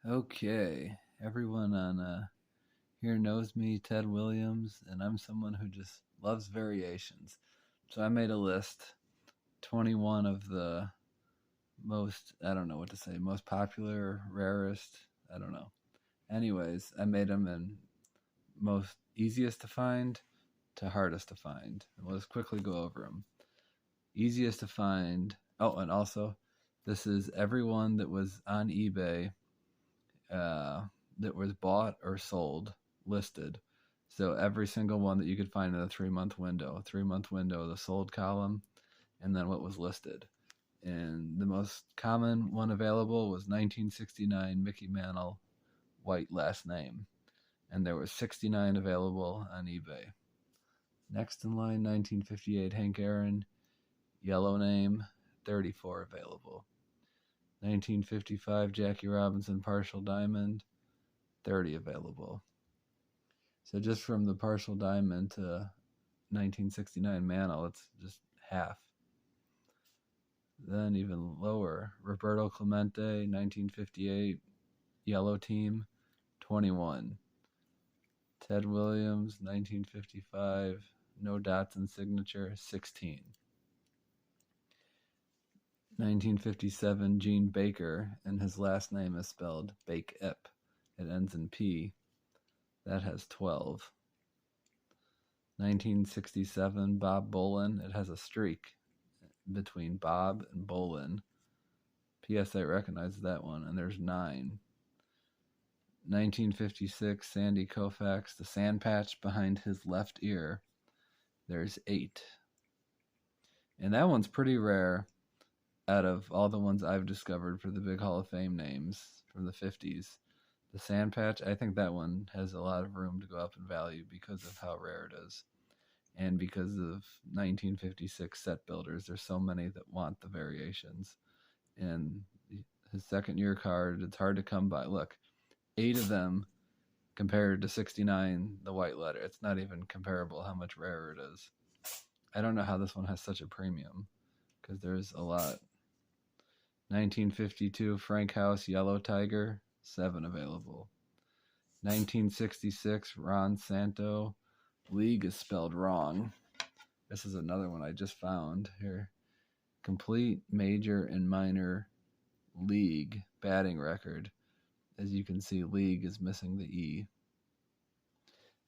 Okay, everyone on here knows me, Ted Williams, and I'm someone who just loves variations. So I made a list, 21 of the most, I don't know what to say, most popular, rarest, I don't know. Anyways, I made them in most easiest to find to hardest to find. And we'll just quickly go over them. Easiest to find. Oh, and also, this is everyone that was on eBay that was bought or sold listed. So every single one that you could find in a 3 month window, the sold column, and then what was listed. And the most common one available was 1969 Mickey Mantle, white last name. And there was 69 available on eBay. Next in line, 1958 Hank Aaron, yellow name, 34 available. 1955 Jackie Robinson partial diamond, 30 available. So just from the partial diamond to 1969 Mantle, it's just half. Then even lower, Roberto Clemente, 1958 yellow team, 21. Ted Williams, 1955, no dots in signature, 16. 1957 Gene Baker, and his last name is spelled Bake-Ep. It ends in P. That has 12. 1967 Bob Bolen. It has a streak between Bob and Bolen. PSA recognizes that one, and there's 9. 1956 Sandy Koufax. The sand patch behind his left ear. There's 8. And that one's pretty rare out of all the ones I've discovered for the big Hall of Fame names from the 50s. The sand patch, I think that one has a lot of room to go up in value because of how rare it is. And because of 1956 set builders, there's so many that want the variations. And his second year card, it's hard to come by. Look, 8 of them compared to 69, the white letter. It's not even comparable how much rarer it is. I don't know how this one has such a premium because there's a lot. 1952 Frank House Yellow Tiger, 7 available. 1966 Ron Santo, league is spelled wrong. This is another one I just found here. Complete major and minor league batting record. As you can see, league is missing the E.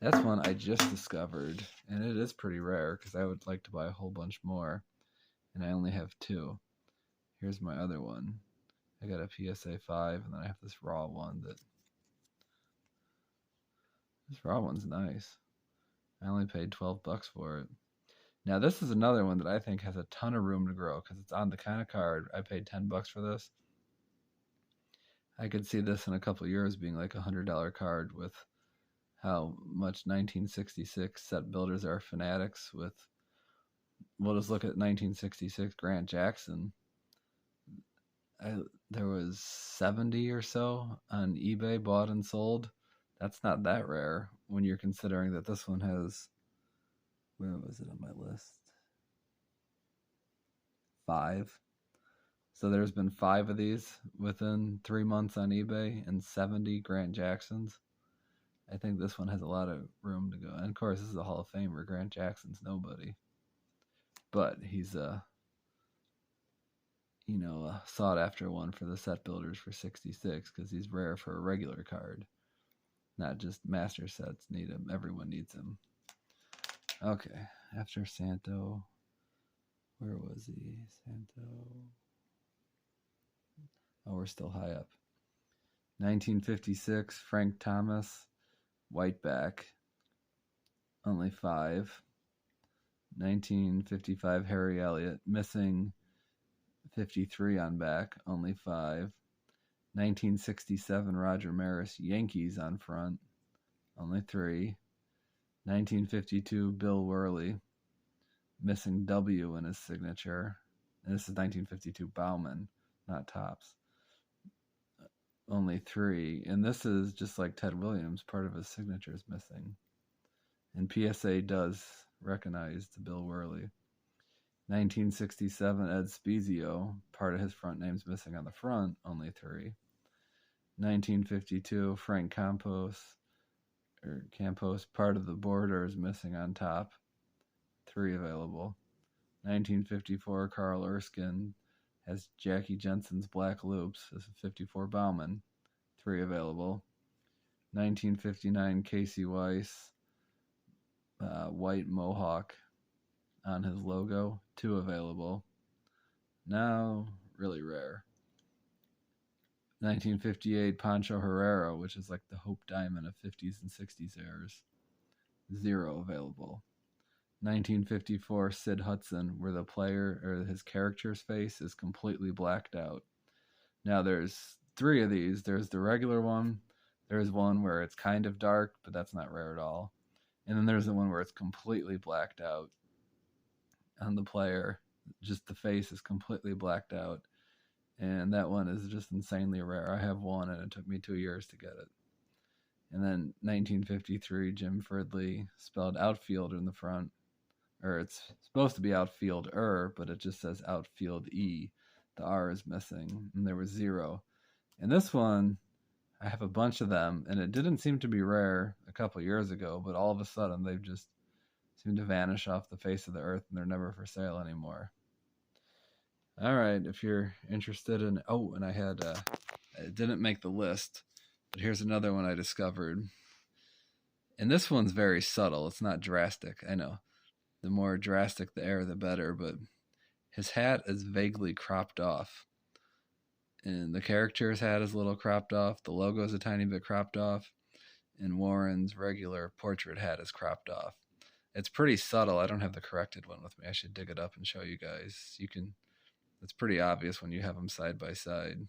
That's one I just discovered, and it is pretty rare because I would like to buy a whole bunch more, and I only have 2. Here's my other one. I got a PSA 5, and then I have this raw one that... This raw one's nice. I only paid $12 for it. Now, this is another one that I think has a ton of room to grow because it's on the kind of card. I paid $10 for this. I could see this in a couple of years being like a $100 card with how much 1966 set builders are fanatics with. We'll just look at 1966 Grant Jackson. There was 70 or so on eBay bought and sold. That's not that rare when you're considering that this one has, where was it on my list? 5. So there's been 5 of these within 3 months on eBay and 70 Grant Jacksons. I think this one has a lot of room to go. And of course, this is a Hall of Famer. Grant Jackson's nobody. But he's a sought after one for the set builders for 66 because he's rare for a regular card. Not just master sets need him. Everyone needs him. Okay, after Santo, where was he? Santo. Oh, we're still high up. 1956, Frank Thomas, whiteback, only 5. 1955, Harry Elliott, missing 53 on back, only 5. 1967, Roger Maris, Yankees on front, only 3. 1952, Bill Worley, missing W in his signature. And this is 1952 Bowman, not Topps. Only 3. And this is just like Ted Williams, part of his signature is missing. And PSA does recognize the Bill Worley. 1967 Ed Spezio, part of his front name's missing on the front, only 3. 1952, Frank Campos, part of the border is missing on top. 3 available. 1954, Carl Erskine has Jackie Jensen's black loops as a 54 Bowman. 3 available. 1959, Casey Weiss, white mohawk on his logo. 2 available. Now, really rare. 1958, Pancho Herrera, which is like the Hope Diamond of 50s and 60s eras. 0 available. 1954, Sid Hudson, where the player or his character's face is completely blacked out. Now there's 3 of these. There's the regular one. There's one where it's kind of dark, but that's not rare at all. And then there's the one where it's completely blacked out on the player. Just the face is completely blacked out. And that one is just insanely rare. I have one, and it took me 2 years to get it. And then 1953, Jim Fridley, spelled outfield in the front. Or it's supposed to be outfielder, but it just says outfield E. The R is missing, and there was 0. And this one, I have a bunch of them, and it didn't seem to be rare a couple years ago, but all of a sudden they've just seemed to vanish off the face of the earth, and they're never for sale anymore. All right, if you're interested in... Oh, and I had... it didn't make the list, but here's another one I discovered. And this one's very subtle. It's not drastic. I know. The more drastic the error, the better, but his hat is vaguely cropped off. And the character's hat is a little cropped off. The logo is a tiny bit cropped off. And Warren's regular portrait hat is cropped off. It's pretty subtle. I don't have the corrected one with me. I should dig it up and show you guys. It's pretty obvious when you have them side by side.